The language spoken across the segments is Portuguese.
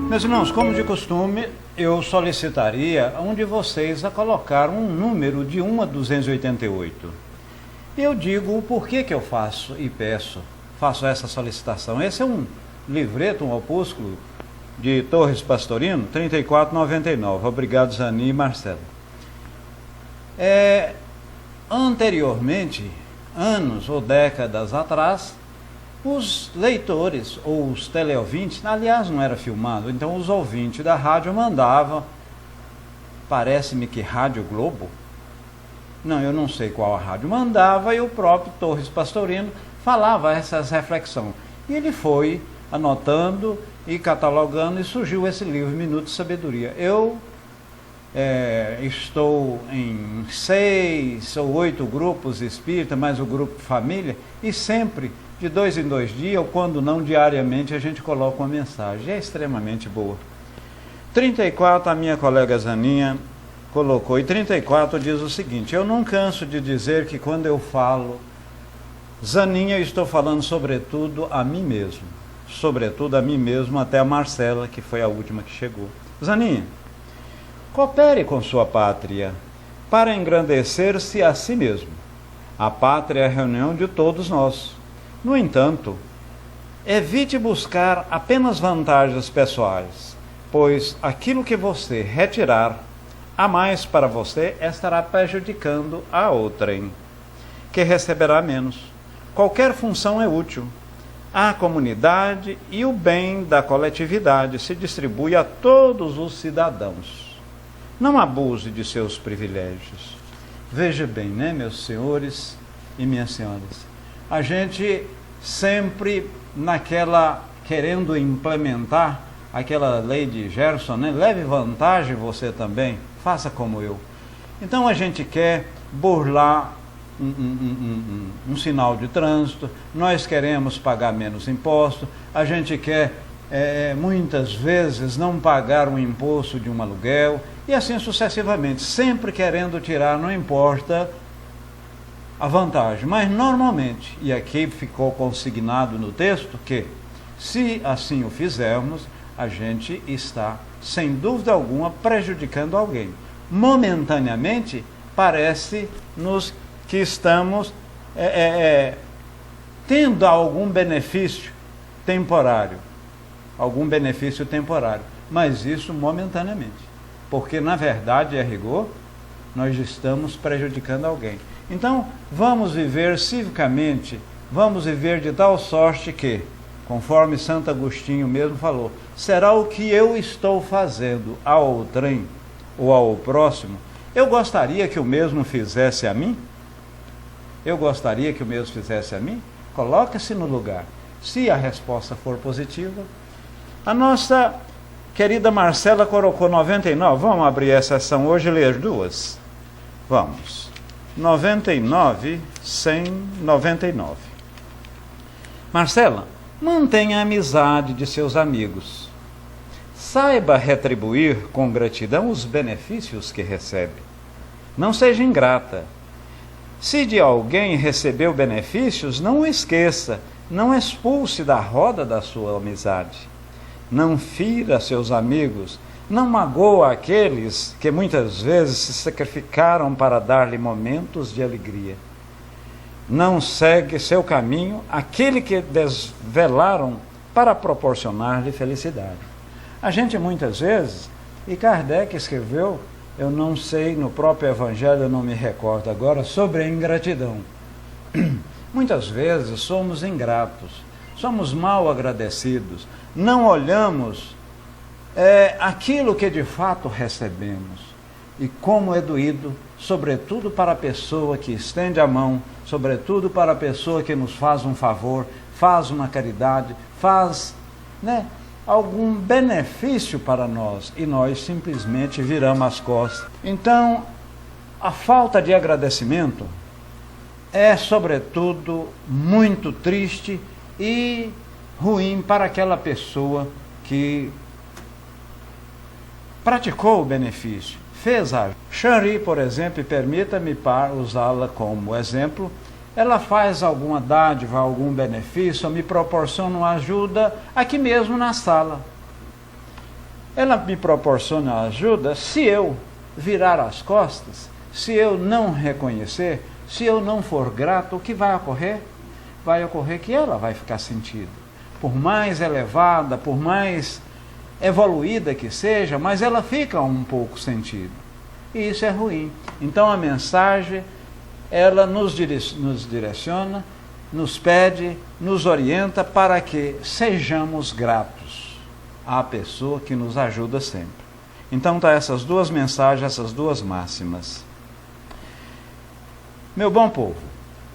Meus irmãos, como de costume, eu solicitaria a um de vocês a colocar um número de 1 a 288. Eu digo o porquê que eu faço e faço essa solicitação. Esse é um livreto, um opúsculo de Torres Pastorino, 34,99. Obrigado, Zani e Marcelo. Anteriormente, anos ou décadas atrás, os leitores ou os teleouvintes, aliás não era filmado, então os ouvintes da rádio mandavam, parece-me que Rádio Globo, não, eu não sei qual a rádio, mandava e o próprio Torres Pastorino falava essas reflexões. E ele foi anotando e catalogando e surgiu esse livro, Minuto de Sabedoria. Eu estou em 6 ou 8 grupos espírita, mais o grupo família, e sempre de 2 em 2 dias, ou quando não diariamente, a gente coloca uma mensagem. É extremamente boa. 34, a minha colega Zaninha colocou, e 34 diz o seguinte: eu não canso de dizer que quando eu falo, Zaninha, eu estou falando sobretudo a mim mesmo. Sobretudo a mim mesmo, até a Marcela, que foi a última que chegou. Zaninha, coopere com sua pátria para engrandecer-se a si mesmo. A pátria é a reunião de todos nós. No entanto, evite buscar apenas vantagens pessoais, pois aquilo que você retirar a mais para você estará prejudicando a outrem, que receberá menos. Qualquer função é útil à comunidade e o bem da coletividade se distribui a todos os cidadãos. Não abuse de seus privilégios. Veja bem, né, meus senhores e minhas senhoras? A gente sempre querendo implementar aquela lei de Gerson, né? Leve vantagem você também, faça como eu. Então a gente quer burlar um sinal de trânsito, nós queremos pagar menos imposto, a gente quer muitas vezes não pagar um imposto de um aluguel, e assim sucessivamente, sempre querendo tirar, não importa a vantagem, mas normalmente, e aqui ficou consignado no texto, que se assim o fizermos, a gente está, sem dúvida alguma, prejudicando alguém. Momentaneamente, parece-nos que estamos tendo algum benefício temporário, mas isso momentaneamente, porque na verdade, a rigor, nós estamos prejudicando alguém. Então, vamos viver civicamente, vamos viver de tal sorte que, conforme Santo Agostinho mesmo falou, será o que eu estou fazendo ao outrem ou ao próximo, eu gostaria que o mesmo fizesse a mim? Coloque-se no lugar. Se a resposta for positiva, a nossa querida Marcela colocou 99, vamos abrir essa sessão hoje e ler as duas? Vamos. 99, 100, 99. Marcela, mantenha a amizade de seus amigos. Saiba retribuir com gratidão os benefícios que recebe. Não seja ingrata. Se de alguém recebeu benefícios, não o esqueça, não expulse da roda da sua amizade. Não fira seus amigos, não magoa aqueles que muitas vezes se sacrificaram para dar-lhe momentos de alegria. Não segue seu caminho aquele que desvelaram para proporcionar-lhe felicidade. A gente muitas vezes, e Kardec escreveu, eu não sei, no próprio Evangelho, eu não me recordo agora, sobre a ingratidão. Muitas vezes somos ingratos, somos mal agradecidos, não olhamos aquilo que de fato recebemos. E como é doído, sobretudo para a pessoa que estende a mão, sobretudo para a pessoa que nos faz um favor, faz uma caridade, faz algum benefício para nós, e nós simplesmente viramos as costas. Então, a falta de agradecimento é, sobretudo, muito triste e ruim para aquela pessoa que praticou o benefício, fez a Shari, por exemplo, e permita-me usá-la como exemplo, ela faz alguma dádiva, algum benefício, me proporciona uma ajuda aqui mesmo na sala. ela me proporciona ajuda se eu virar as costas, se eu não reconhecer, se eu não for grato. O que vai ocorrer? Vai ocorrer que ela vai ficar sentida. Por mais elevada, por mais evoluída que seja, mas ela fica um pouco sentida. E isso é ruim. Então a mensagem, ela nos direciona, nos pede, nos orienta para que sejamos gratos à pessoa que nos ajuda sempre. Então tá essas duas mensagens, essas duas máximas. Meu bom povo,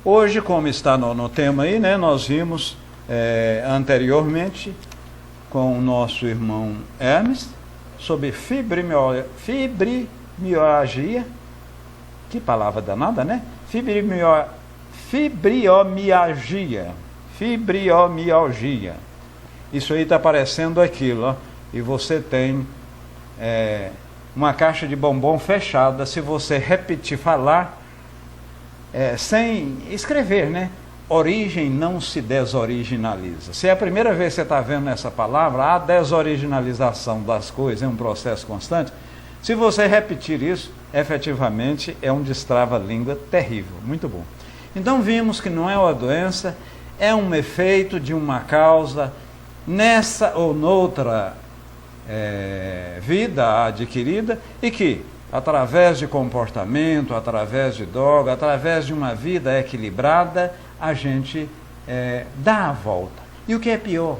hoje, como está no tema aí, né, nós vimos anteriormente com o nosso irmão Hermes sobre fibromialgia. Que palavra danada, né? Fibromialgia. Isso aí está parecendo aquilo, ó, e você tem uma caixa de bombom fechada. Se você repetir, falar, sem escrever, né? Origem não se desoriginaliza. Se é a primeira vez que você está vendo essa palavra, a desoriginalização das coisas é um processo constante. Se você repetir isso, efetivamente é um destrava-língua terrível. Muito bom. Então vimos que não é uma doença, é um efeito de uma causa nessa ou noutra vida adquirida, e que através de comportamento, através de droga, através de uma vida equilibrada, a gente dá a volta. E o que é pior,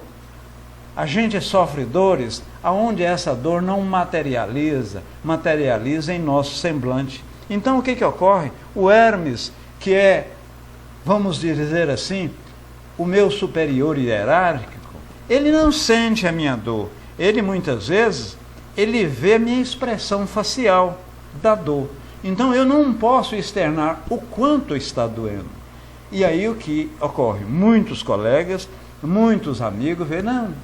a gente sofre dores aonde essa dor não materializa em nosso semblante. Então o que ocorre? O Hermes, que é, vamos dizer assim, o meu superior hierárquico, ele não sente a minha dor. Ele muitas vezes, ele vê a minha expressão facial da dor. Então eu não posso externar o quanto está doendo. E aí o que ocorre? Muitos colegas, muitos amigos veem, não,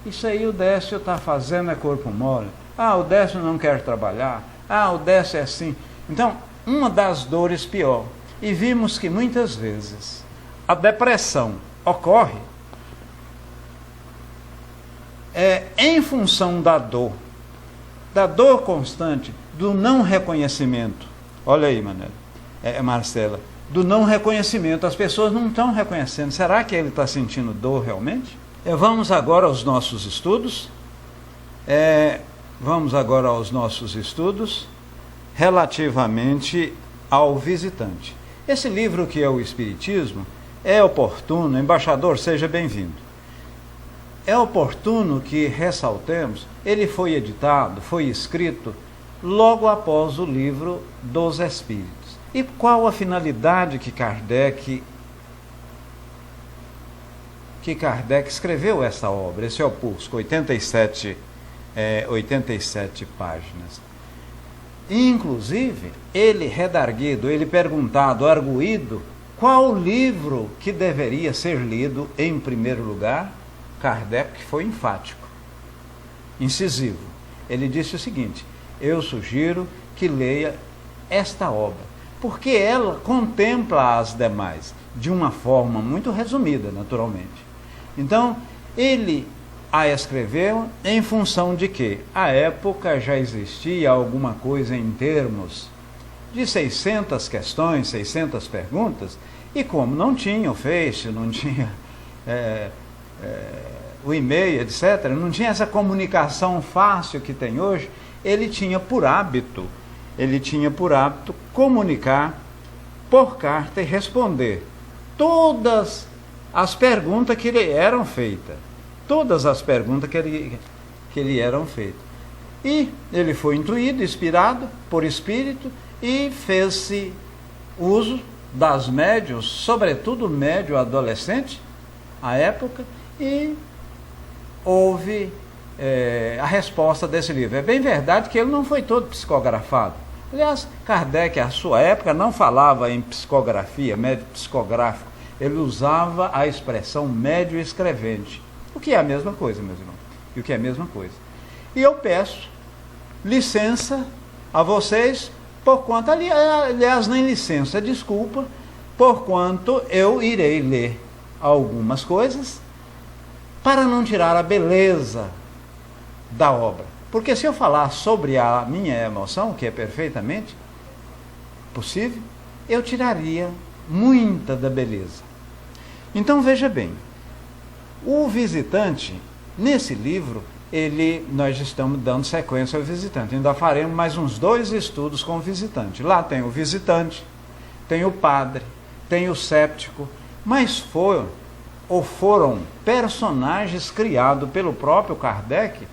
isso aí o Décio está fazendo é corpo mole. Ah, o Décio não quer trabalhar. Ah, o Décio é assim. Então, uma das dores pior. E vimos que muitas vezes a depressão ocorre em função da dor constante, do não reconhecimento. Olha aí, Marcela, do não reconhecimento. As pessoas não estão reconhecendo. Será que ele está sentindo dor realmente? Vamos agora aos nossos estudos. Relativamente ao visitante. Esse livro, que é o Espiritismo, é oportuno. Embaixador, seja bem-vindo. É oportuno que ressaltemos, ele foi editado, foi escrito logo após o livro dos Espíritos. E qual a finalidade que Kardec escreveu essa obra, esse opúsculo, 87 páginas. Inclusive, ele redarguido, ele perguntado, arguído, qual livro que deveria ser lido em primeiro lugar, Kardec foi enfático, incisivo. Ele disse o seguinte: eu sugiro que leia esta obra, porque ela contempla as demais, de uma forma muito resumida, naturalmente. Então, ele a escreveu em função de que, à época, já existia alguma coisa em termos de 600 questões, 600 perguntas, e como não tinha o Face, não tinha o e-mail, etc., não tinha essa comunicação fácil que tem hoje, ele tinha por hábito comunicar por carta e responder todas as perguntas que lhe eram feitas. E ele foi intuído, inspirado por espírito, e fez-se uso das médiuns, sobretudo médium adolescente, à época, e houve a resposta desse livro. É bem verdade que ele não foi todo psicografado. Aliás, Kardec, à sua época, não falava em psicografia, médio psicográfico. Ele usava a expressão médio escrevente, o que é a mesma coisa, meus irmãos. E eu peço licença a vocês, porquanto, aliás, nem licença, desculpa, porquanto eu irei ler algumas coisas para não tirar a beleza da obra. Porque se eu falar sobre a minha emoção, que é perfeitamente possível, eu tiraria muita da beleza. Então veja bem, o visitante, nesse livro, nós estamos dando sequência ao visitante. Ainda faremos mais uns 2 estudos com o visitante. Lá tem o visitante, tem o padre, tem o séptico, mas foram personagens criados pelo próprio Kardec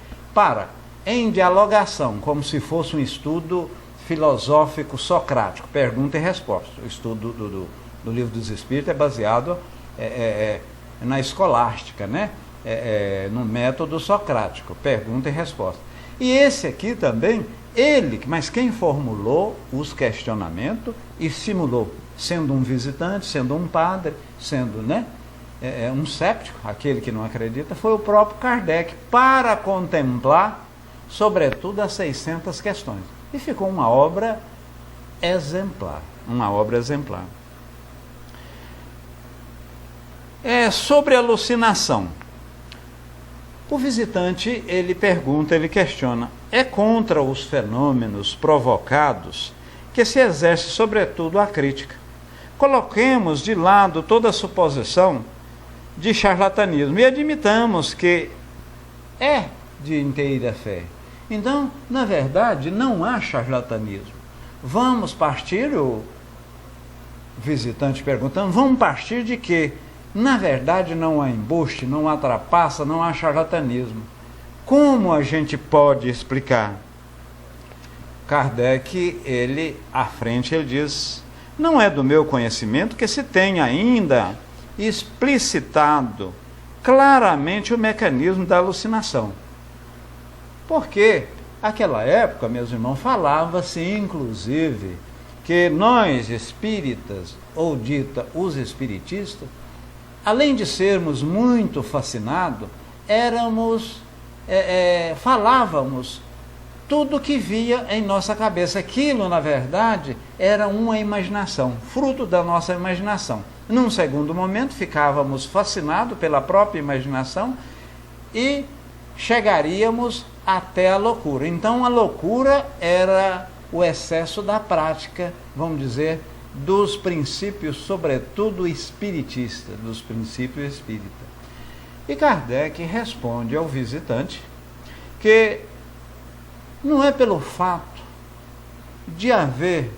em dialogação, como se fosse um estudo filosófico socrático, pergunta e resposta. O estudo do Livro dos Espíritos é baseado na escolástica, né? No método socrático, pergunta e resposta. E esse aqui também, mas quem formulou os questionamentos e simulou, sendo um visitante, sendo um padre, sendo, né, um séptico, aquele que não acredita, foi o próprio Kardec, para contemplar, sobretudo, as 600 questões. E ficou uma obra exemplar, sobre alucinação. O visitante, ele pergunta, ele questiona, é contra os fenômenos provocados que se exerce sobretudo a crítica. Coloquemos de lado toda a suposição de charlatanismo e admitamos que é de inteira fé. Então, na verdade, não há charlatanismo. Vamos partir, o visitante perguntando, vamos partir de quê? Na verdade, não há embuste, não há trapaça, não há charlatanismo. Como a gente pode explicar? Kardec, à frente, ele diz, não é do meu conhecimento que se tenha ainda explicitado claramente o mecanismo da alucinação. Porque, naquela época, meus irmãos, falava-se, inclusive, que nós espíritas, ou dita os espiritistas, além de sermos muito fascinados, falávamos tudo que via em nossa cabeça. Aquilo, na verdade, era uma imaginação, fruto da nossa imaginação. Num segundo momento, ficávamos fascinados pela própria imaginação e chegaríamos até a loucura. Então, a loucura era o excesso da prática, vamos dizer, dos princípios, sobretudo espiritistas, dos princípios espíritas. E Kardec responde ao visitante que não é pelo fato de haver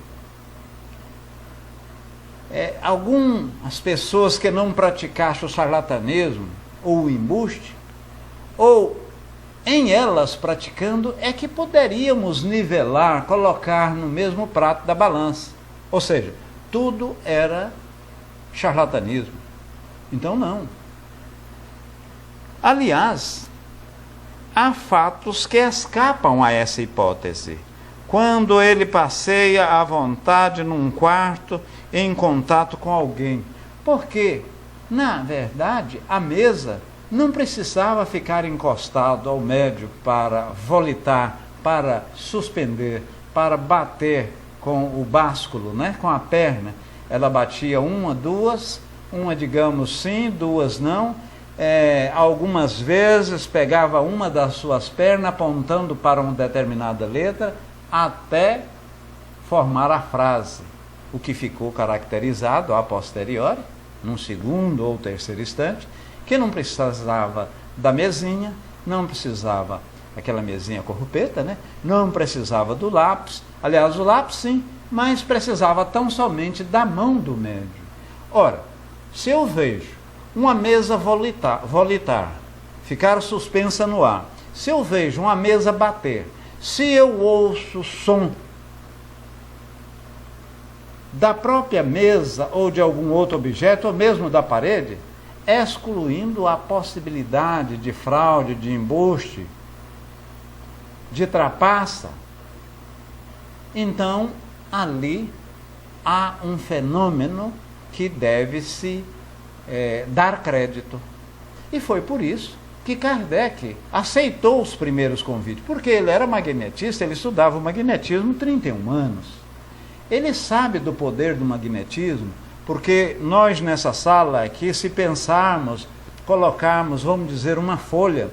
algumas pessoas que não praticassem o charlatanismo ou o embuste, ou em elas praticando, é que poderíamos nivelar, colocar no mesmo prato da balança. Ou seja, tudo era charlatanismo. Então, não. Aliás, há fatos que escapam a essa hipótese. Quando ele passeia à vontade num quarto em contato com alguém. Porque, na verdade, a mesa não precisava ficar encostado ao médium para volitar, para suspender, para bater com o básculo, né? Com a perna. Ela batia uma, duas, uma digamos sim, duas não. Algumas vezes pegava uma das suas pernas apontando para uma determinada letra até formar a frase, o que ficou caracterizado a posteriori, num segundo ou terceiro instante, que não precisava da mesinha, não precisava aquela mesinha corrupeta, né? Não precisava do lápis, aliás, o lápis sim, mas precisava tão somente da mão do médium. Ora, se eu vejo uma mesa volitar, ficar suspensa no ar, se eu vejo uma mesa bater, se eu ouço o som da própria mesa ou de algum outro objeto, ou mesmo da parede, excluindo a possibilidade de fraude, de embuste, de trapaça, então ali há um fenômeno que deve-se dar crédito. E foi por isso que Kardec aceitou os primeiros convites, porque ele era magnetista, ele estudava o magnetismo 31 anos. Ele sabe do poder do magnetismo, porque nós nessa sala aqui, se pensarmos, colocarmos, vamos dizer, uma folha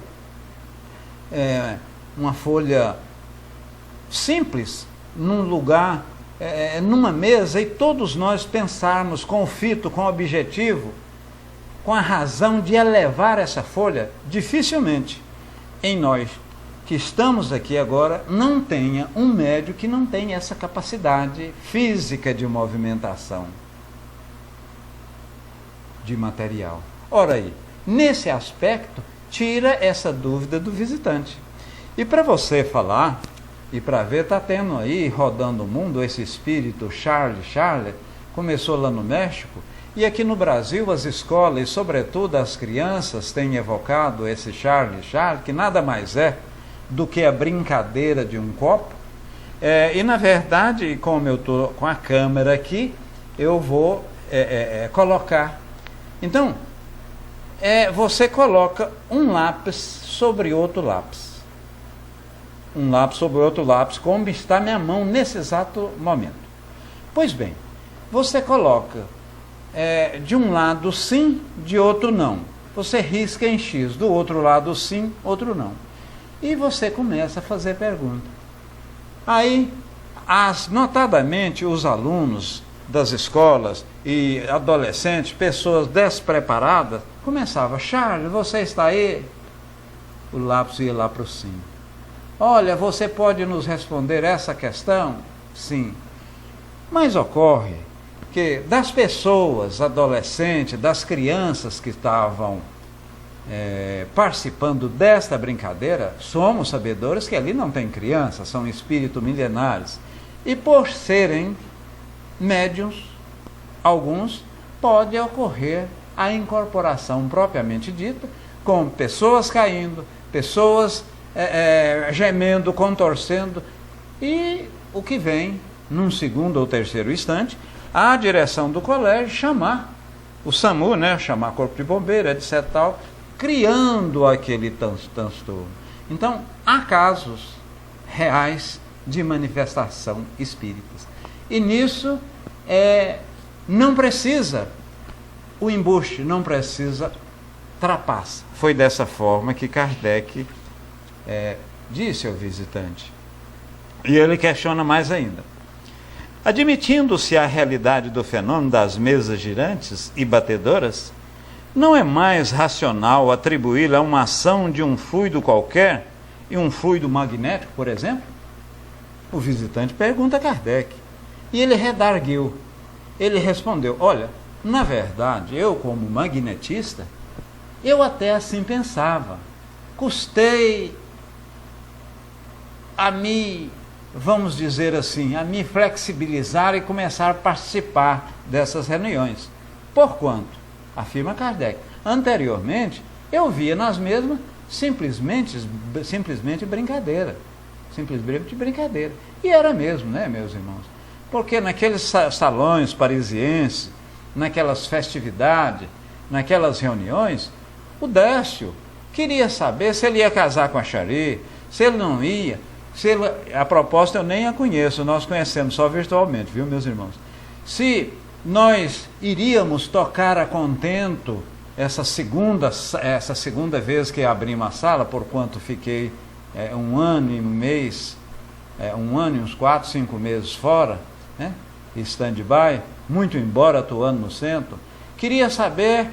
uma folha simples, num lugar, numa mesa, e todos nós pensarmos com o fito, com o objetivo, com a razão de elevar essa folha, dificilmente em nós que estamos aqui agora não tenha um médio que não tenha essa capacidade física de movimentação de material. Ora aí, nesse aspecto, tira essa dúvida do visitante. E para você falar, e para ver, está tendo aí, rodando o mundo, esse espírito Charlie, começou lá no México, e aqui no Brasil as escolas, e sobretudo as crianças, têm evocado esse Charlie, que nada mais é do que a brincadeira de um copo. E na verdade, como eu estou com a câmera aqui, eu vou colocar. Então, você coloca um lápis sobre outro lápis. Um lápis sobre outro lápis, como está minha mão nesse exato momento. Pois bem, você coloca de um lado sim, de outro não. Você risca em X, do outro lado sim, outro não. E você começa a fazer pergunta. Aí, notadamente, os alunos das escolas e adolescentes, pessoas despreparadas, começavam: Charles, você está aí? O lápis ia lá para o sim. Olha, você pode nos responder essa questão? Sim. Mas ocorre que das pessoas adolescentes, das crianças que estavam participando desta brincadeira, somos sabedores que ali não tem crianças, são espíritos milenares. E por serem médiuns, alguns, pode ocorrer a incorporação propriamente dita, com pessoas caindo, pessoas gemendo, contorcendo, e o que vem, num segundo ou terceiro instante, a direção do colégio chamar o SAMU, chamar corpo de bombeiro, etc. tal, criando aquele transtorno. Então, há casos reais de manifestação espíritas. E nisso, não precisa o embuste, não precisa trapaça. Foi dessa forma que Kardec disse ao visitante. E ele questiona mais ainda. Admitindo-se a realidade do fenômeno das mesas girantes e batedoras, não é mais racional atribuí-la a uma ação de um fluido qualquer, e um fluido magnético, por exemplo? O visitante pergunta a Kardec. E ele redarguiu. Ele respondeu: olha, na verdade, eu como magnetista, eu até assim pensava. Custei a me, vamos dizer assim, a me flexibilizar e começar a participar dessas reuniões. Porquanto, afirma Kardec, anteriormente eu via nas mesmas simplesmente brincadeira. Simplesmente brincadeira. E era mesmo, meus irmãos? Porque naqueles salões parisienses, naquelas festividades, naquelas reuniões, o Décio queria saber se ele ia casar com a Chari, se ele não ia. A proposta eu nem a conheço, nós conhecemos só virtualmente, viu, meus irmãos? Se nós iríamos tocar a contento essa segunda vez que abrimos a sala, por quanto fiquei 1 ano e um mês, 1 ano e uns 4, 5 meses fora, stand-by, muito embora atuando no centro, queria saber,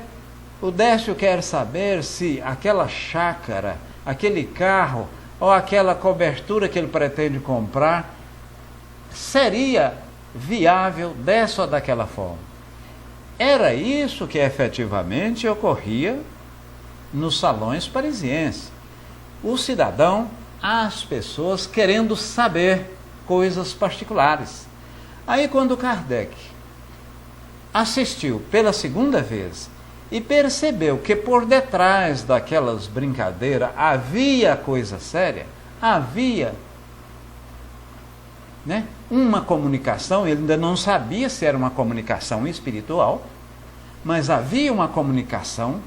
o Décio quer saber se aquela chácara, aquele carro, ou aquela cobertura que ele pretende comprar, seria viável dessa ou daquela forma. Era isso que efetivamente ocorria nos salões parisienses. O cidadão, as pessoas querendo saber coisas particulares. Aí quando Kardec assistiu pela segunda vez e percebeu que por detrás daquelas brincadeiras havia coisa séria, havia uma comunicação, ele ainda não sabia se era uma comunicação espiritual, mas havia uma comunicação,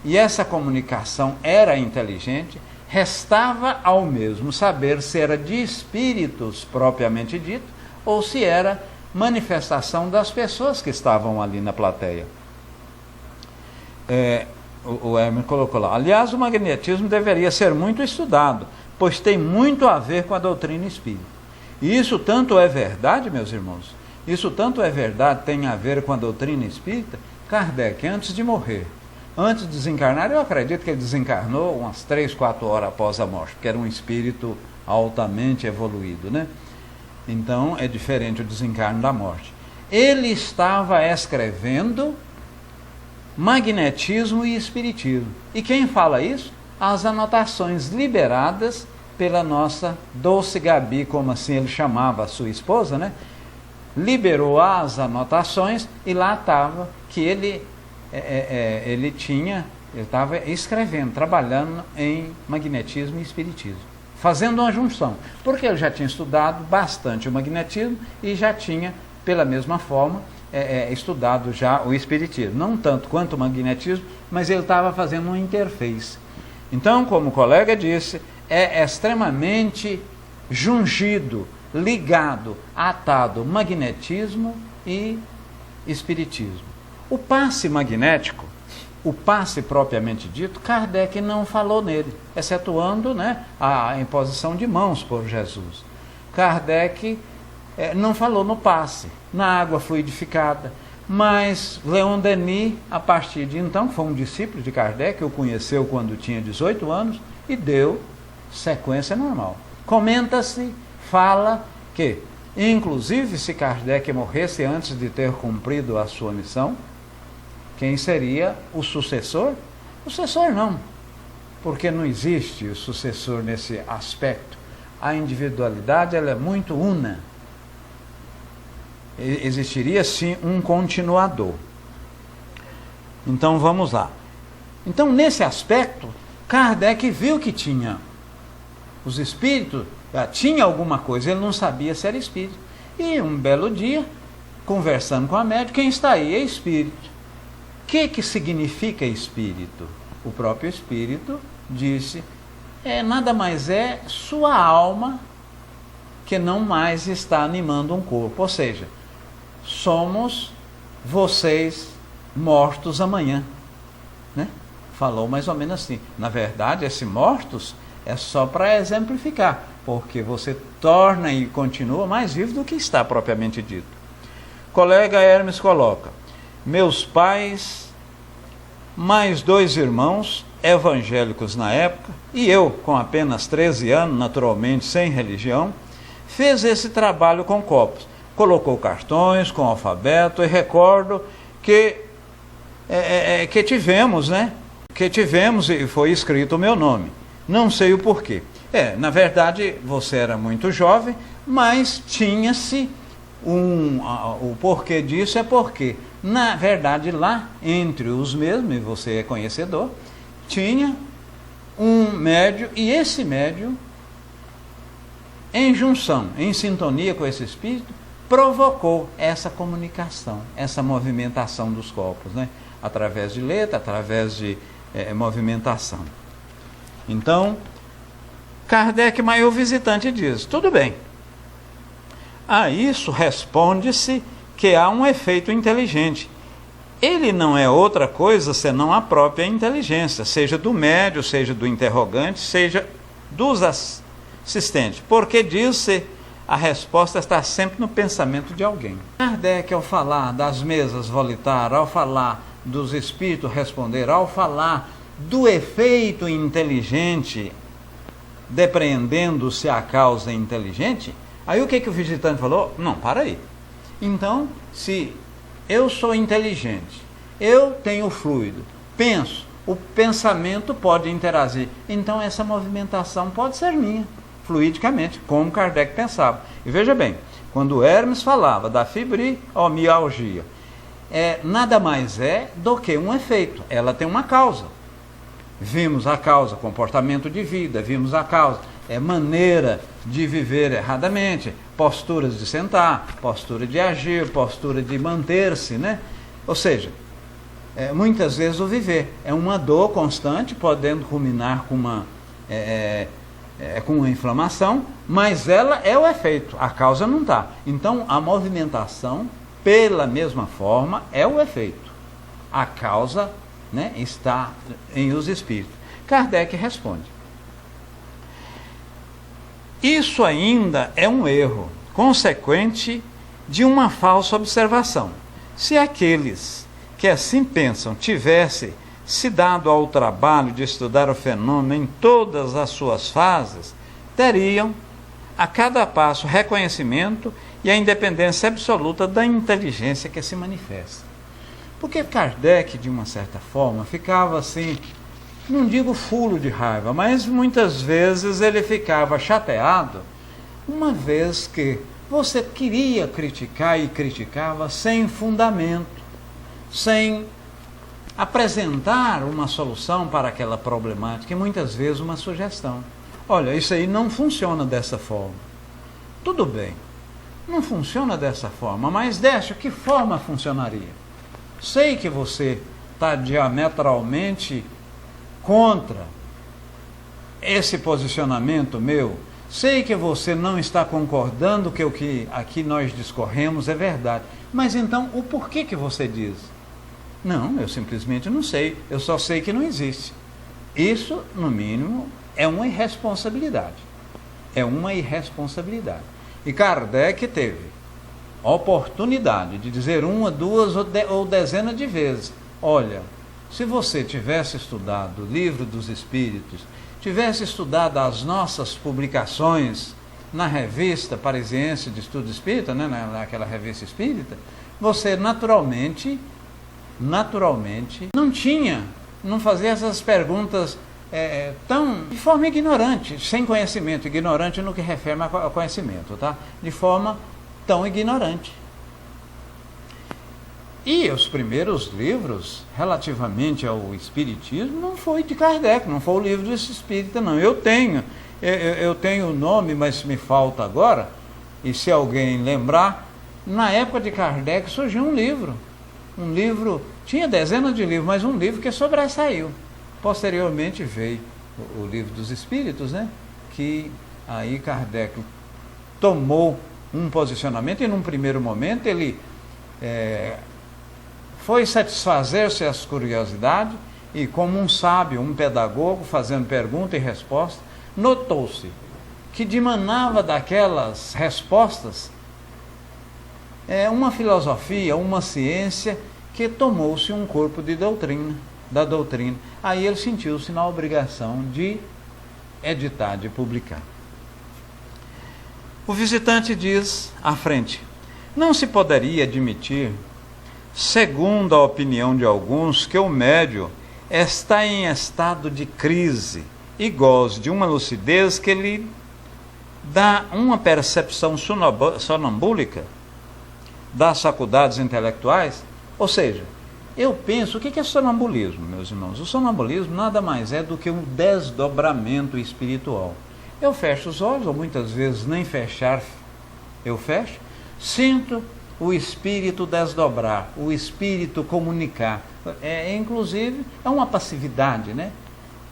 e essa comunicação era inteligente, restava ao mesmo saber se era de espíritos propriamente dito, ou se era manifestação das pessoas que estavam ali na plateia. o Hermes colocou lá. Aliás, o magnetismo deveria ser muito estudado, pois tem muito a ver com a doutrina espírita. E isso tanto é verdade, meus irmãos, isso tanto é verdade, tem a ver com a doutrina espírita. Kardec, antes de morrer, antes de desencarnar, eu acredito que ele desencarnou umas 3, 4 horas após a morte, porque era um espírito altamente evoluído, né? Então é diferente o desencarne da morte. Ele estava escrevendo magnetismo e espiritismo. E quem fala isso? As anotações liberadas pela nossa Dulce Gabi, como assim ele chamava a sua esposa, né? Liberou as anotações e lá estava que ele estava escrevendo, trabalhando em magnetismo e espiritismo, fazendo uma junção, porque ele já tinha estudado bastante o magnetismo e já tinha, pela mesma forma, estudado já o espiritismo, não tanto quanto o magnetismo, mas ele estava fazendo uma interface. Então, como o colega disse, é extremamente jungido, ligado, atado magnetismo e espiritismo. O passe magnético, o passe propriamente dito, Kardec não falou nele, excetuando, né, a imposição de mãos por Jesus. Kardec não falou no passe, na água fluidificada, mas Leon Denis, a partir de então, foi um discípulo de Kardec, o conheceu quando tinha 18 anos e deu sequência normal. Comenta-se, fala que, inclusive, se Kardec morresse antes de ter cumprido a sua missão, quem seria o sucessor? O sucessor não, porque não existe o sucessor nesse aspecto. A individualidade ela é muito una. Existiria sim um continuador. Então vamos lá. Então nesse aspecto, Kardec viu que tinha os espíritos, tinha alguma coisa, ele não sabia se era espírito. E um belo dia, conversando com a médium, quem está aí é espírito. O que significa espírito? O próprio espírito disse, nada mais é sua alma que não mais está animando um corpo. Ou seja, somos vocês mortos amanhã, né? Falou mais ou menos assim. Na verdade, esse mortos é só para exemplificar, porque você torna e continua mais vivo do que está propriamente dito. Colega Hermes coloca, meus pais, mais 2 irmãos, evangélicos na época, e eu, com apenas 13 anos, naturalmente sem religião, fez esse trabalho com copos. Colocou cartões com alfabeto e recordo que tivemos, né? Que tivemos e foi escrito o meu nome. Não sei o porquê. Na verdade, você era muito jovem, mas tinha-se o porquê disso é porque, na verdade, lá entre os mesmos, e você é conhecedor, tinha um médium, e esse médium, em junção, em sintonia com esse espírito, provocou essa comunicação, essa movimentação dos corpos, né? Através de letra, através de movimentação. Então, Kardec, mas o visitante diz, tudo bem. A isso responde-se que há um efeito inteligente. Ele não é outra coisa senão a própria inteligência, seja do médium, seja do interrogante, seja dos assistentes. Porque diz-se, a resposta está sempre no pensamento de alguém. Kardec, ao falar das mesas volitar, ao falar dos espíritos responder, ao falar do efeito inteligente, depreendendo-se a causa inteligente, aí o que o visitante falou? Não, para aí. Então, se eu sou inteligente, eu tenho fluido, penso, o pensamento pode interagir, então essa movimentação pode ser minha, fluidicamente, como Kardec pensava. E veja bem, quando Hermes falava da fibromialgia, nada mais é do que um efeito, ela tem uma causa. Vimos a causa, comportamento de vida, vimos a causa, maneira de viver erradamente, posturas de sentar, postura de agir, postura de manter-se, né? Ou seja, muitas vezes o viver é uma dor constante, podendo culminar com uma inflamação, mas ela é o efeito, a causa não está. Então, a movimentação, pela mesma forma, é o efeito. A causa né, está em Os Espíritos. Kardec responde: isso ainda é um erro, consequente de uma falsa observação. Se aqueles que assim pensam tivessem se dado ao trabalho de estudar o fenômeno em todas as suas fases, teriam a cada passo reconhecimento e a independência absoluta da inteligência que se manifesta. Porque Kardec, de uma certa forma, ficava assim, não digo fulo de raiva, mas muitas vezes ele ficava chateado, uma vez que você queria criticar e criticava sem fundamento, sem apresentar uma solução para aquela problemática e muitas vezes uma sugestão. Olha, isso aí não funciona dessa forma. Tudo bem, não funciona dessa forma, mas Décio, que forma funcionaria? Sei que você está diametralmente contra esse posicionamento meu, sei que você não está concordando que o que aqui nós discorremos é verdade, mas então o porquê que você diz? Não, eu simplesmente não sei, eu só sei que não existe. Isso, no mínimo, é uma irresponsabilidade. É uma irresponsabilidade. E Kardec teve a oportunidade de dizer uma, duas ou dezenas de vezes: olha, se você tivesse estudado o Livro dos Espíritos, tivesse estudado as nossas publicações na revista Parisiense de Estudo Espírita, né, naquela revista espírita, você naturalmente não fazia essas perguntas de forma ignorante, sem conhecimento, ignorante no que refere ao conhecimento, tá? De forma tão ignorante. E os primeiros livros, relativamente ao Espiritismo, não foi de Kardec, não foi o Livro dos Espíritos, não. Eu tenho o nome, mas me falta agora, e se alguém lembrar, na época de Kardec surgiu um livro, tinha dezenas de livros, mas um livro que sobressaiu. Posteriormente veio o Livro dos Espíritos, né? Que aí Kardec tomou um posicionamento e num primeiro momento ele foi satisfazer-se as curiosidades e, como um sábio, um pedagogo, fazendo pergunta e resposta, notou-se que dimanava daquelas respostas uma filosofia, uma ciência que tomou-se um corpo de doutrina, da doutrina. Aí ele sentiu-se na obrigação de editar, de publicar. O visitante diz à frente: não se poderia admitir, segundo a opinião de alguns, que o médium está em estado de crise e goze de uma lucidez que lhe dá uma percepção sonambúlica das faculdades intelectuais? Ou seja, eu penso, o que é sonambulismo, meus irmãos? O sonambulismo nada mais é do que um desdobramento espiritual. Eu fecho os olhos, ou muitas vezes nem fechar, eu fecho, sinto o espírito desdobrar, o espírito comunicar. Inclusive, é uma passividade, né?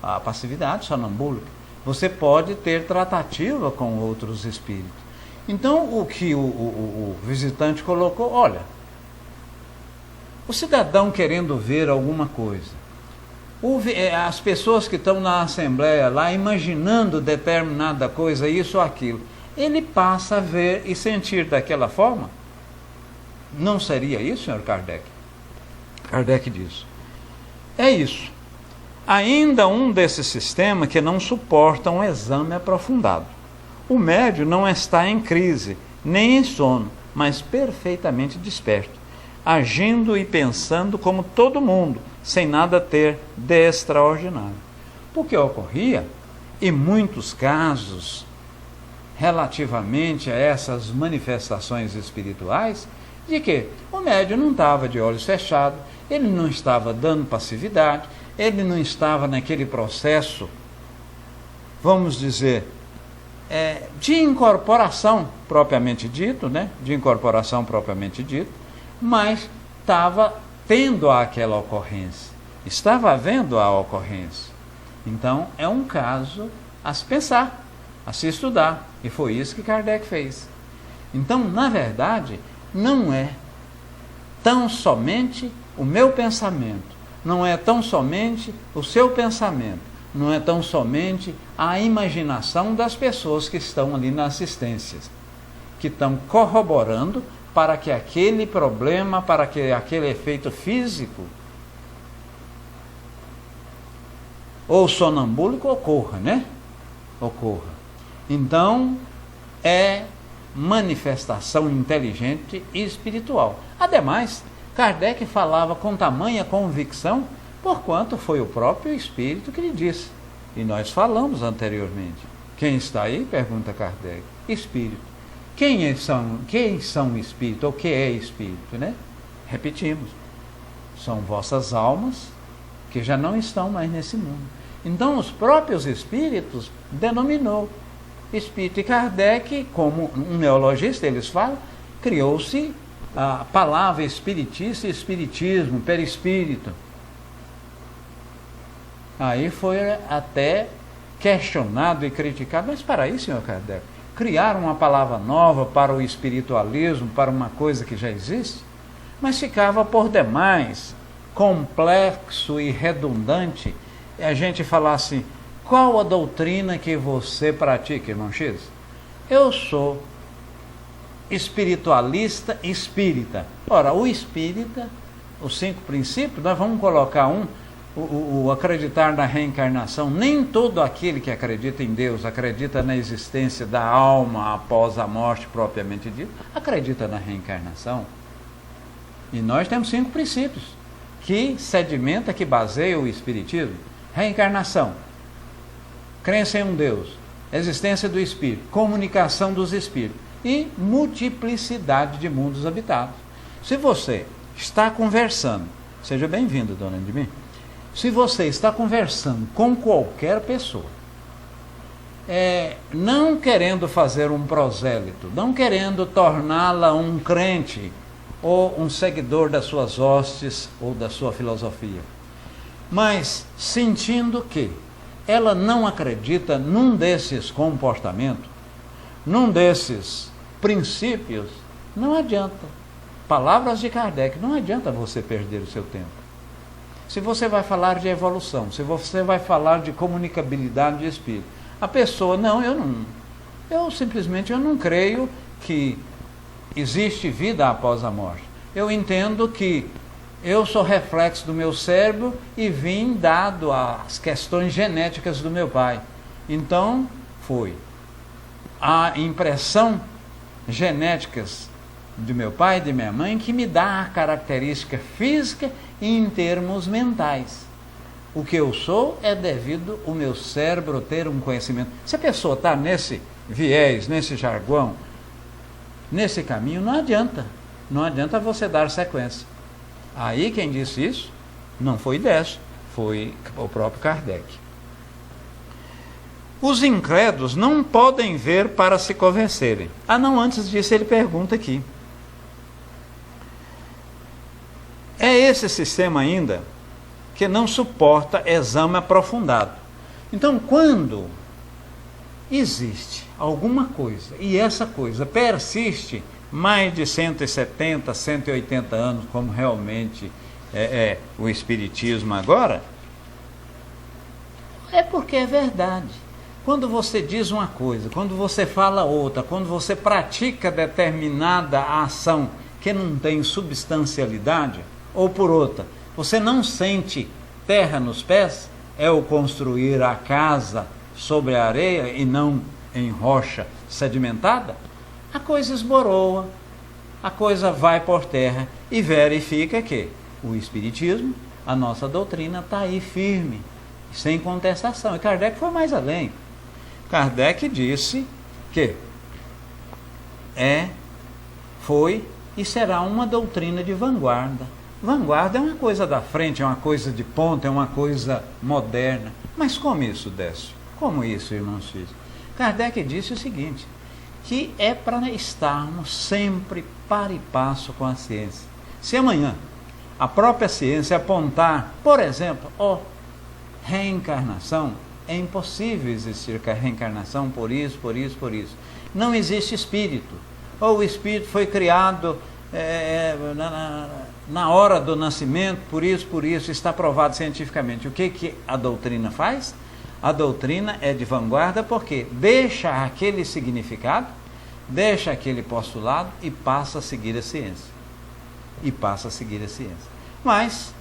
A passividade sonambúlica. Você pode ter tratativa com outros espíritos. Então, o que o visitante colocou, olha, o cidadão querendo ver alguma coisa, as pessoas que estão na assembleia lá imaginando determinada coisa, isso ou aquilo, ele passa a ver e sentir daquela forma. Não seria isso, senhor Kardec? Kardec diz: é isso. Ainda um desses sistemas que não suporta um exame aprofundado. O médium não está em crise, nem em sono, mas perfeitamente desperto, agindo e pensando como todo mundo, sem nada ter de extraordinário. Porque ocorria, em muitos casos, relativamente a essas manifestações espirituais, de que o médium não estava de olhos fechados, ele não estava dando passividade, ele não estava naquele processo, vamos dizer, de incorporação propriamente dito, né? De incorporação propriamente dito, mas estava tendo aquela ocorrência, estava havendo a ocorrência. Então, é um caso a se pensar, a se estudar, e foi isso que Kardec fez. Então, na verdade, não é tão somente o meu pensamento, não é tão somente o seu pensamento, não é tão somente a imaginação das pessoas que estão ali na assistência, que estão corroborando para que aquele problema, para que aquele efeito físico ou sonambúlico ocorra, né? Ocorra. Então, é manifestação inteligente e espiritual. Ademais, Kardec falava com tamanha convicção, porquanto foi o próprio Espírito que lhe disse. E nós falamos anteriormente. Quem está aí? Pergunta Kardec. Espírito. Quem são espírito? Ou que é espírito, né? Repetimos. São vossas almas que já não estão mais nesse mundo. Então, os próprios espíritos denominou espírito. E Kardec, como um neologista, eles falam, criou-se a palavra espiritista e espiritismo, perispírito. Aí foi até questionado e criticado. Mas para aí, senhor Kardec, criaram uma palavra nova para o espiritualismo, para uma coisa que já existe? Mas ficava por demais complexo e redundante a gente falar assim: qual a doutrina que você pratica, irmão X? Eu sou espiritualista espírita. Ora, o espírita, os 5 princípios, nós vamos colocar o acreditar na reencarnação. Nem todo aquele que acredita em Deus, acredita na existência da alma após a morte propriamente dita, acredita na reencarnação. E nós temos 5 princípios que sedimenta, que baseia o espiritismo. Reencarnação, crença em um Deus, existência do espírito, comunicação dos espíritos e multiplicidade de mundos habitados. Se você está conversando, seja bem-vindo, dona Edmir, se você está conversando com qualquer pessoa, não querendo fazer um prosélito, não querendo torná-la um crente ou um seguidor das suas hostes ou da sua filosofia, mas sentindo que ela não acredita num desses comportamentos, num desses princípios, não adianta. Palavras de Kardec, não adianta você perder o seu tempo. Se você vai falar de evolução, se você vai falar de comunicabilidade de espírito, a pessoa, eu simplesmente não creio que existe vida após a morte. Eu entendo que eu sou reflexo do meu cérebro e vim dado às questões genéticas do meu pai. Então, foi a impressão genéticas de meu pai e de minha mãe que me dá a característica física e em termos mentais. O que eu sou é devido ao meu cérebro ter um conhecimento. Se a pessoa está nesse viés, nesse jargão, nesse caminho, não adianta. Não adianta você dar sequência. Aí quem disse isso não foi Décio, foi o próprio Kardec. Os incrédulos não podem ver para se convencerem. Não, antes disso ele pergunta aqui. É esse sistema ainda que não suporta exame aprofundado. Então, quando existe alguma coisa e essa coisa persiste mais de 170, 180 anos, como realmente é o Espiritismo agora, é porque é verdade. Quando você diz uma coisa, quando você fala outra, quando você pratica determinada ação que não tem substancialidade, ou por outra, você não sente terra nos pés, é o construir a casa sobre a areia e não em rocha sedimentada, a coisa esboroa, a coisa vai por terra e verifica que o Espiritismo, a nossa doutrina, está aí firme, sem contestação. E Kardec foi mais além. Kardec disse que foi e será uma doutrina de vanguarda. Vanguarda é uma coisa da frente, é uma coisa de ponta, é uma coisa moderna. Mas como isso, Décio? Como isso, irmãos filhos? Kardec disse o seguinte, que é para estarmos sempre par e passo com a ciência. Se amanhã a própria ciência apontar, por exemplo, reencarnação, é impossível existir reencarnação por isso, por isso, por isso. Não existe espírito. Ou o espírito foi criado na hora do nascimento, por isso, está provado cientificamente. O que a doutrina faz? A doutrina é de vanguarda porque deixa aquele significado, deixa aquele postulado e passa a seguir a ciência. Mas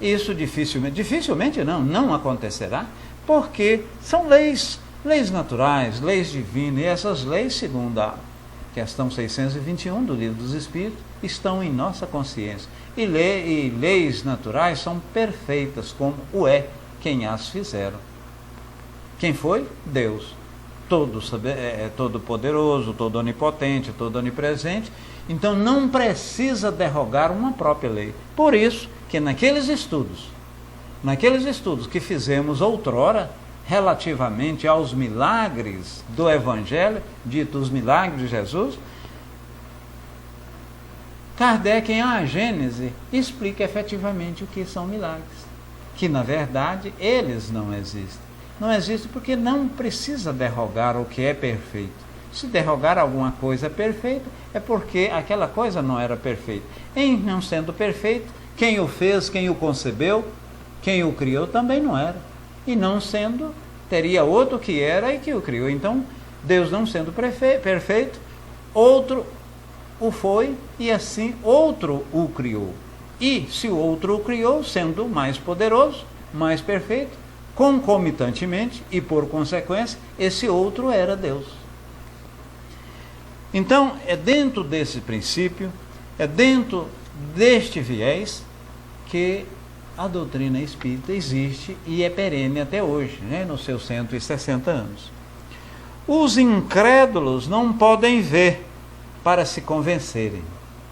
isso dificilmente não acontecerá, porque são leis naturais, leis divinas, e essas leis, segundo a questão 621 do Livro dos Espíritos, estão em nossa consciência. E leis naturais são perfeitas, como o é quem as fizeram. Quem foi? Deus. Todo poderoso, todo onipotente, todo onipresente. Então não precisa derrogar uma própria lei. Por isso que naqueles estudos que fizemos outrora, relativamente aos milagres do Evangelho, dito os milagres de Jesus, Kardec, em A Gênese, explica efetivamente o que são milagres. Que, na verdade, eles não existem. Não existem porque não precisa derrogar o que é perfeito. Se derrogar alguma coisa perfeita, é porque aquela coisa não era perfeita. Em não sendo perfeito, quem o fez, quem o concebeu, quem o criou também não era. E não sendo, teria outro que era e que o criou. Então, Deus não sendo perfeito, outro o foi e assim outro o criou. E se o outro o criou, sendo mais poderoso, mais perfeito, concomitantemente e por consequência, esse outro era Deus. Então, é dentro desse princípio, é dentro deste viés que a doutrina espírita existe e é perene até hoje, né, nos seus 160 anos. Os incrédulos não podem ver para se convencerem.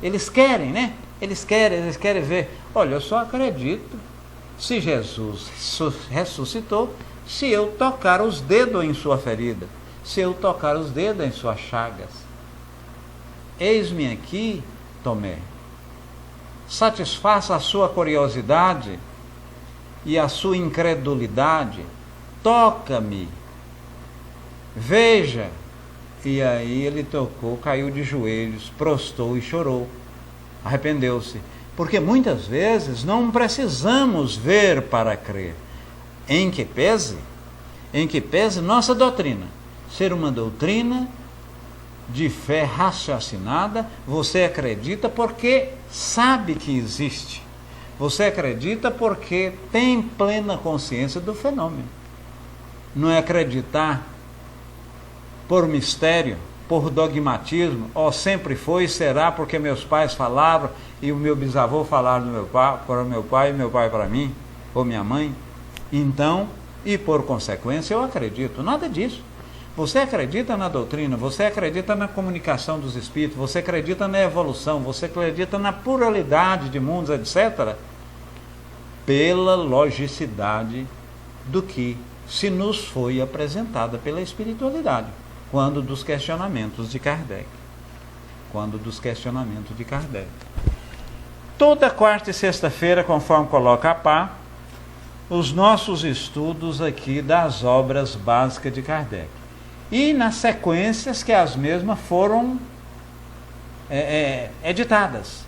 Eles querem, né? Eles querem ver. Olha, eu só acredito se Jesus ressuscitou, se eu tocar os dedos em sua ferida, se eu tocar os dedos em suas chagas. Eis-me aqui, Tomé. Satisfaça a sua curiosidade e a sua incredulidade. Toca-me. Veja. E aí ele tocou, caiu de joelhos, prostrou e chorou. Arrependeu-se. Porque muitas vezes não precisamos ver para crer. Em que pese nossa doutrina ser uma doutrina de fé raciocinada. Você acredita porque sabe que existe. Você acredita porque tem plena consciência do fenômeno. Não é acreditar por mistério, por dogmatismo, sempre foi e será porque meus pais falaram e o meu bisavô falaram para o meu pai e meu pai para mim, ou minha mãe. Então, e por consequência, eu acredito. Nada disso. Você acredita na doutrina, você acredita na comunicação dos espíritos, você acredita na evolução, você acredita na pluralidade de mundos, etc., pela logicidade do que se nos foi apresentada pela espiritualidade, quando dos questionamentos de Kardec. Toda quarta e sexta-feira, conforme coloca a Pá, os nossos estudos aqui das obras básicas de Kardec. E nas sequências que as mesmas foram editadas.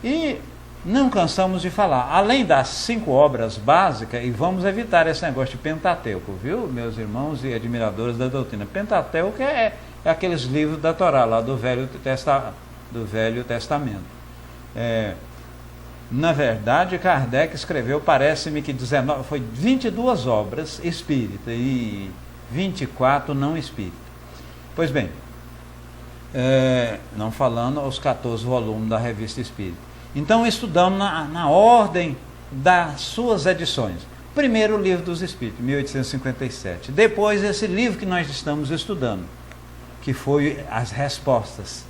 E não cansamos de falar, além das 5 obras básicas, e vamos evitar esse negócio de Pentateuco, viu, meus irmãos e admiradores da doutrina. Pentateuco é aqueles livros da Torá, lá do Velho Testamento. Na verdade, Kardec escreveu, parece-me que 22 obras espíritas e 24 não espírita. Pois bem, não falando os 14 volumes da Revista Espírita. Então estudamos na ordem das suas edições. Primeiro o Livro dos Espíritos, 1857. Depois esse livro que nós estamos estudando, que foi as respostas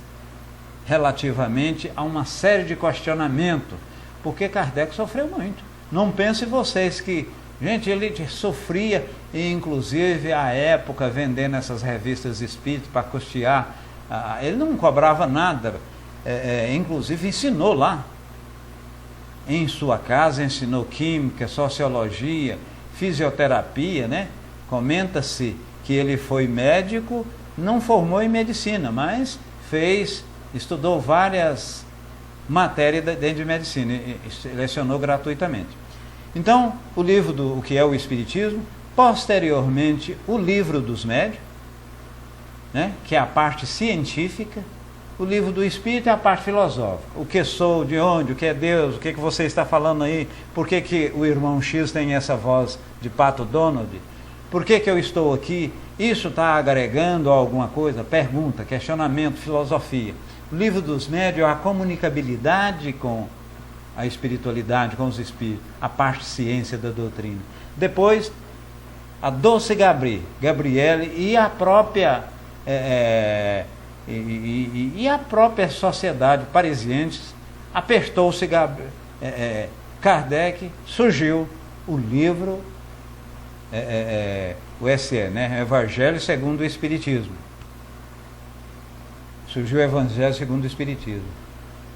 relativamente a uma série de questionamentos, porque Kardec sofreu muito. Não pensem vocês que gente, ele sofria, e inclusive à época, vendendo essas revistas espíritas para custear, ele não cobrava nada, inclusive ensinou lá, em sua casa, ensinou química, sociologia, fisioterapia, né? Comenta-se que ele foi médico, não formou em medicina, mas estudou várias matéria dentro de medicina, e lecionou gratuitamente. Então, o livro do o que é o Espiritismo, posteriormente o livro dos médiuns, né, que é a parte científica, o livro do Espírito é a parte filosófica. O que sou, de onde, o que é Deus, o que você está falando aí, por que o irmão X tem essa voz de Pato Donald, por que eu estou aqui, isso está agregando alguma coisa? Pergunta, questionamento, filosofia. O livro dos médiuns é a comunicabilidade com a espiritualidade, com os espíritos, a parte ciência da doutrina. Depois, a Doce Gabriele e a própria e a própria sociedade parisiense apertou-se Kardec, surgiu o livro o SE, né? Evangelho segundo o Espiritismo. Surgiu o Evangelho segundo o Espiritismo.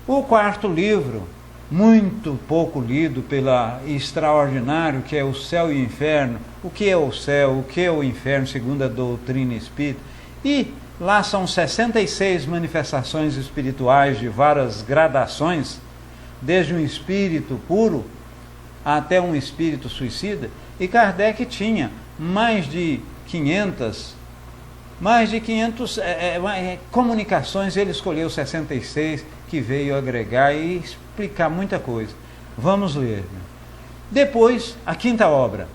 O quarto livro, muito pouco lido pela extraordinário, que é O Céu e o Inferno. O que é o céu, o que é o inferno, segundo a doutrina espírita. E lá são 66 manifestações espirituais de várias gradações, desde um espírito puro até um espírito suicida. E Kardec tinha mais de 500 comunicações, ele escolheu 66, que veio agregar e explicar muita coisa. Vamos ler. Depois, a quinta obra,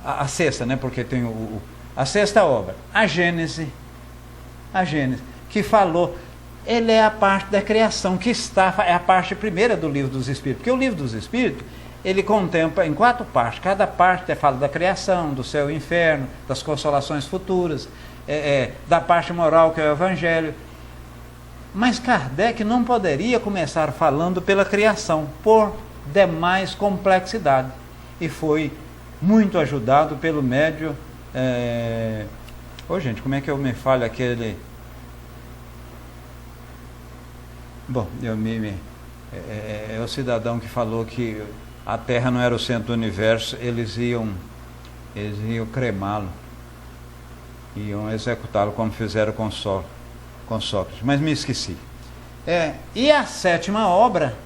a sexta, né? Porque tem a sexta obra, a Gênese, que falou, ele é a parte da criação, que é a parte primeira do Livro dos Espíritos, porque o Livro dos Espíritos, ele contempla em 4 partes, cada parte fala da criação, do céu e inferno, das consolações futuras, da parte moral, que é o Evangelho. Mas Kardec não poderia começar falando pela criação, por demais complexidade, e foi muito ajudado pelo médium. Gente, como é que eu me falo aquele... Bom, é o cidadão que falou que a Terra não era o centro do universo, eles iam cremá-lo, iam executá-lo como fizeram com Sócrates, mas me esqueci. E a sétima obra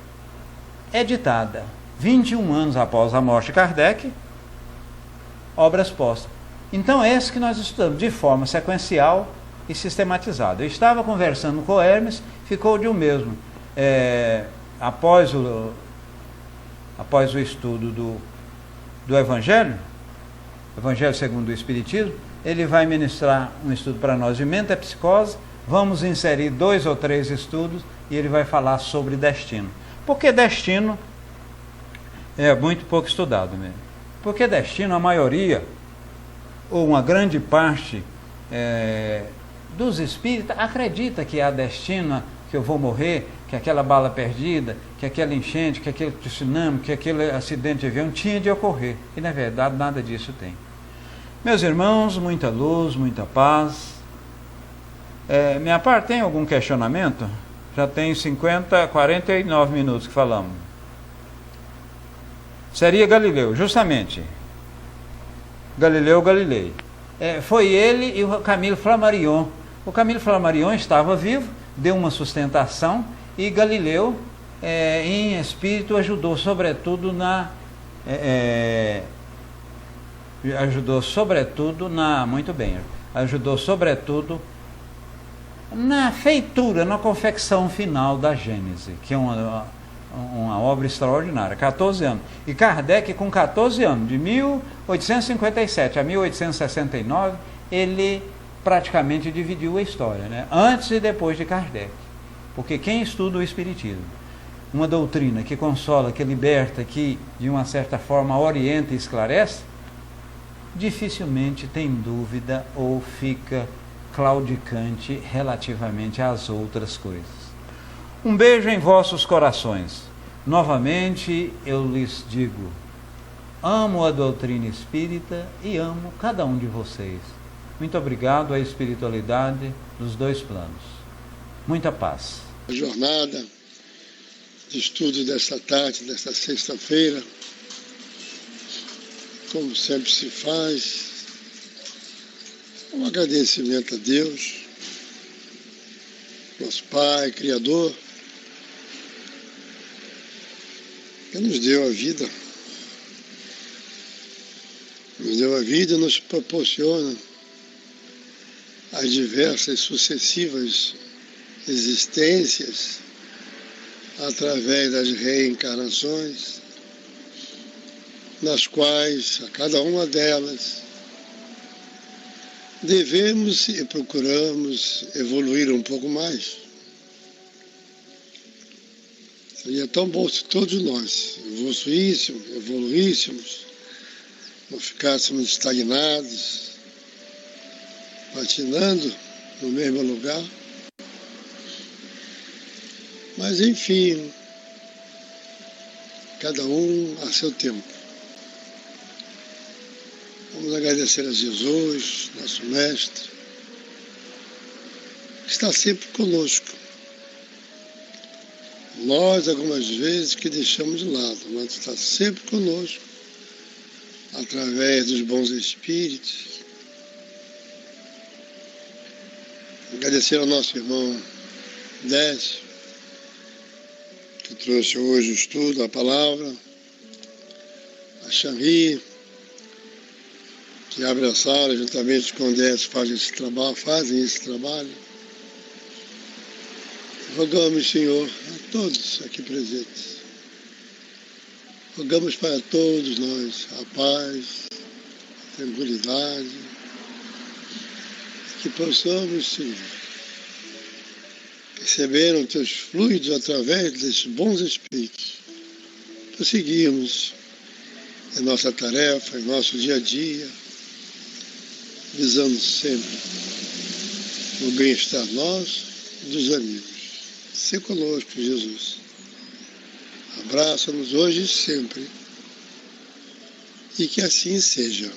é ditada 21 anos após a morte de Kardec, Obras Póstumas. Então é esse que nós estudamos de forma sequencial e sistematizada. Eu estava conversando com o Hermes, ficou de um mesmo. Após o estudo do Evangelho segundo o Espiritismo, ele vai ministrar um estudo para nós de metapsicose. Vamos inserir 2 ou 3 estudos e ele vai falar sobre destino. Porque destino é muito pouco estudado mesmo. Porque destino, a maioria, ou uma grande parte dos espíritas, acredita que há destino, que eu vou morrer, que aquela bala perdida, que aquela enchente, que aquele tsunami, que aquele acidente de avião tinha de ocorrer. E na verdade nada disso tem. Meus irmãos, muita luz, muita paz. Minha parte, tem algum questionamento? Já tem 49 minutos que falamos. Seria Galileu, justamente. Galileu Galilei. Foi ele e o Camille Flammarion. O Camille Flammarion estava vivo, deu uma sustentação, e Galileu, em espírito, ajudou sobretudo na feitura, na confecção final da Gênese, que é uma obra extraordinária, 14 anos. E Kardec, com 14 anos, de 1857 a 1869, ele praticamente dividiu a história, né? Antes e depois de Kardec. Porque quem estuda o Espiritismo, uma doutrina que consola, que liberta, que de uma certa forma orienta e esclarece, dificilmente tem dúvida ou fica claudicante relativamente às outras coisas. Um beijo em vossos corações. Novamente eu lhes digo, amo a doutrina espírita e amo cada um de vocês. Muito obrigado à espiritualidade dos 2 planos. Muita paz. A jornada de estudo desta tarde, desta sexta-feira, como sempre se faz, um agradecimento a Deus, nosso Pai, Criador, que nos deu a vida. Nos deu a vida e nos proporciona as diversas sucessivas existências através das reencarnações, nas quais, a cada uma delas, devemos e procuramos evoluir um pouco mais. Seria tão bom se todos nós evoluíssemos, não ficássemos estagnados, patinando no mesmo lugar. Mas, enfim, cada um a seu tempo. Vamos agradecer a Jesus, nosso Mestre, que está sempre conosco. Nós, algumas vezes, que deixamos de lado, mas está sempre conosco, através dos bons espíritos. Agradecer ao nosso irmão Décio, que trouxe hoje o estudo, a palavra, a Xanri, que abre a sala juntamente com o Décio, fazem esse trabalho. Rogamos, Senhor, a todos aqui presentes. Rogamos para todos nós a paz, a tranquilidade, que possamos, Senhor, receber os teus fluidos através desses bons espíritos, prosseguirmos em nossa tarefa, em nosso dia a dia, visando sempre o bem-estar nosso e dos amigos. Se conosco, Jesus. Abraça-nos hoje e sempre. E que assim seja.